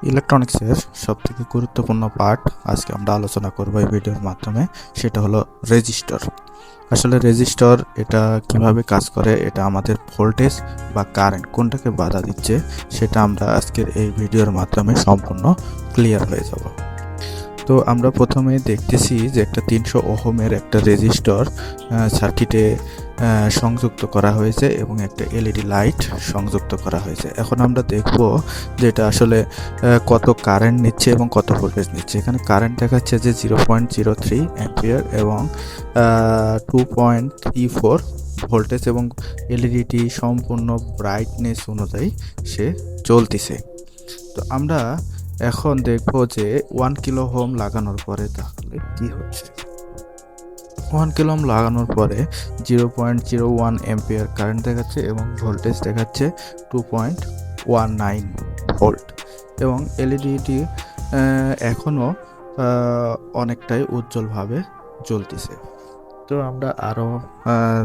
ইলেকট্রনিক্সের সবথেকে গুরুত্বপূর্ণ পার্ট আজকে আমরা আলোচনা করব এই ভিডিওর মাধ্যমে। সেটা হলো রেজিস্টর। আসলে রেজিস্টর এটা কিভাবে কাজ করে, এটা আমাদের ভোল্টেজ বা কারেন্ট কোনটাকে বাধা দিচ্ছে সেটা আমরা আজকের এই ভিডিওর মাধ্যমে সম্পূর্ণ ক্লিয়ার হয়ে যাব। তো আমরা প্রথমে দেখতেছি যে একটা 300 ওহমের একটা রেজিস্টর সার্কিটে সংযুক্ত করা হয়েছে এবং একটা এলইডি লাইট সংযুক্ত করা হয়েছে। এখন আমরা দেখব যে এটা আসলে কত কারেন্ট নিচ্ছে এবং কত ভোল্টেজ নিচ্ছে। এখানে কারেন্ট দেখাচ্ছে যে 0.03 অ্যাম্পিয়ার এবং 2.34 ভোল্টেজ এবং এলইডিটি সম্পূর্ণ ব্রাইটনেস অনুযায়ী সে চলতেছে। তো আমরা এখন দেখব যে 1 কিলো ওহম লাগানোর পরে তাহলে কি হচ্ছে। 1 কিলো ওহম লাগানোর পরে 0.01 অ্যাম্পিয়ার কারেন্ট দেখাচ্ছে এবং ভোল্টেজ দেখাচ্ছে 2.19 ভোল্ট এবং এলইডিটি এখনও অনেকটাই উজ্জ্বলভাবে জ্বলতেছে। তো আমরা আরও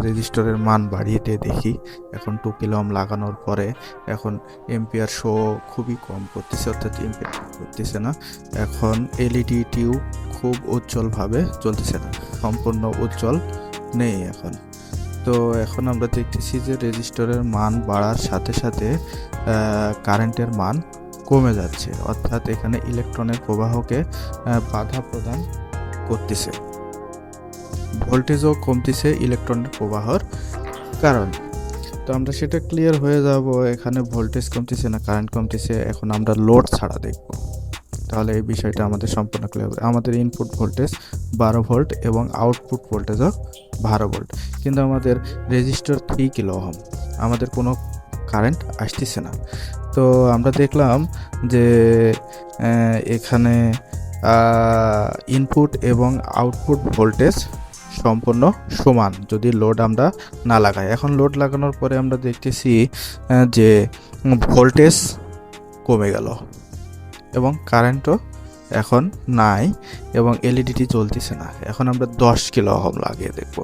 রেজিস্টরের মান বাড়িয়ে দেখি। এখন 2 কিলো ওহম লাগানোর পরে এখন এম্পিয়ার শো খুবই কম করতেছে, অর্থাৎ এম্পিয়ার করতেছে না। এখন এলইডিটিও খুব উজ্জ্বলভাবে জ্বলতেছে না, সম্পূর্ণ উজ্জ্বল নেই এখন। তো এখন আমরা দেখতেছি যে রেজিস্টরের মান বাড়ার সাথে সাথে কারেন্টের মান কমে যাচ্ছে, অর্থাৎ এখানে ইলেকট্রনের প্রবাহকে বাধা প্রদান করতেছে। ভোল্টেজও কমতেছে ইলেকট্রনের প্রবাহর কারণে। তো আমরা সেটা ক্লিয়ার হয়ে যাব। এখানে ভোল্টেজ কমতেছে না, কারেন্ট কমতেছে। এখন আমরা লোড ছাড়া দেখব, তাহলে এই বিষয়টা আমাদের সম্পূর্ণ ক্লিয়ার হবে। আমাদের ইনপুট ভোল্টেজ 12 ভোল্ট এবং আউটপুট ভোল্টেজও 12 ভোল্ট, কিন্তু আমাদের রেজিস্টর 3 কিলো ওহম, আমাদের কোনো কারেন্ট আসতেছে না। তো আমরা দেখলাম যে এখানে ইনপুট এবং আউটপুট ভোল্টেজ সম্পূর্ণ সমান যদি লোড আমরা না লাগাই। এখন লোড লাগানোর পরে আমরা দেখতেছি যে ভোল্টেজ কমে গেল এবং কারেন্টও এখন নাই এবং এলইডিটি জ্বলতেছে না। এখন আমরা 10 কিলো ওহম লাগিয়ে দেখব।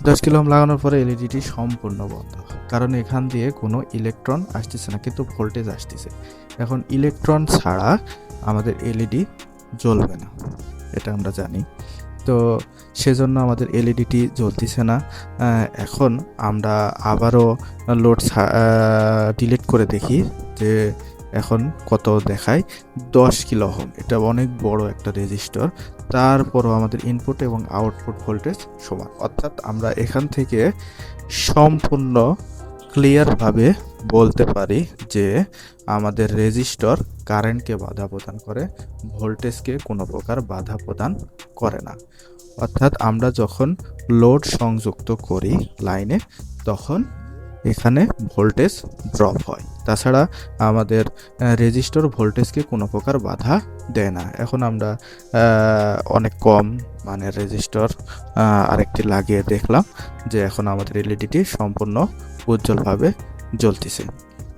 10 কিলো ওহম লাগানোর পরে এলইডিটি সম্পূর্ণ বন্ধ, কারণ এখান দিয়ে কোনো ইলেকট্রন আসতেছে না, কিন্তু ভোল্টেজ আসতেছে। এখন ইলেকট্রন ছাড়া আমাদের এলইডি জ্বলবে না, এটা আমরা জানি। তো সেজন্য আমাদের এলইডিটি জ্বলতেছে না। এখন আমরা আবারও লোড ডিলিট করে দেখি যে এখন কত দেখায়। 10 কিলো ওহম, এটা অনেক বড় একটা রেজিস্টর, তারপরও আমাদের ইনপুট এবং আউটপুট ভোল্টেজ সমান। অর্থাৎ আমরা এখান থেকে সম্পূর্ণ ক্লিয়ারভাবে বলতে পারি যে আমাদের রেজিস্টর কারেন্টকে বাধা প্রদান করে, ভোল্টেজকে কোনো প্রকার বাধা প্রদান করে না। অর্থাৎ আমরা যখন লোড সংযুক্ত করি লাইনে, তখন এখানে ভোল্টেজ ড্রপ হয়। তাছাড়া আমাদের রেজিস্টর ভোল্টেজকে কোনো প্রকার বাধা দেয় না। এখন আমরা অনেক কম মানের রেজিস্টর আরেকটি লাগিয়ে দেখলাম যে এখন আমাদের এলইডিটি সম্পূর্ণ উজ্জ্বলভাবে জ্বলতেছে।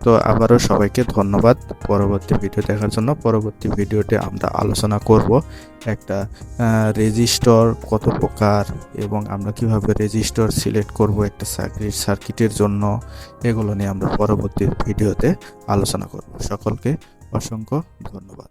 তো আবারও সবাইকে ধন্যবাদ পরবর্তী ভিডিও দেখার জন্য। পরবর্তী ভিডিওতে আমরা আলোচনা করব একটা রেজিস্টর কত প্রকার এবং আমরা কিভাবে রেজিস্টর সিলেক্ট করব একটা সার্কিটের জন্য, এগুলো নিয়ে আমরা পরবর্তী ভিডিওতে আলোচনা করব। সকলকে অসংখ্য ধন্যবাদ।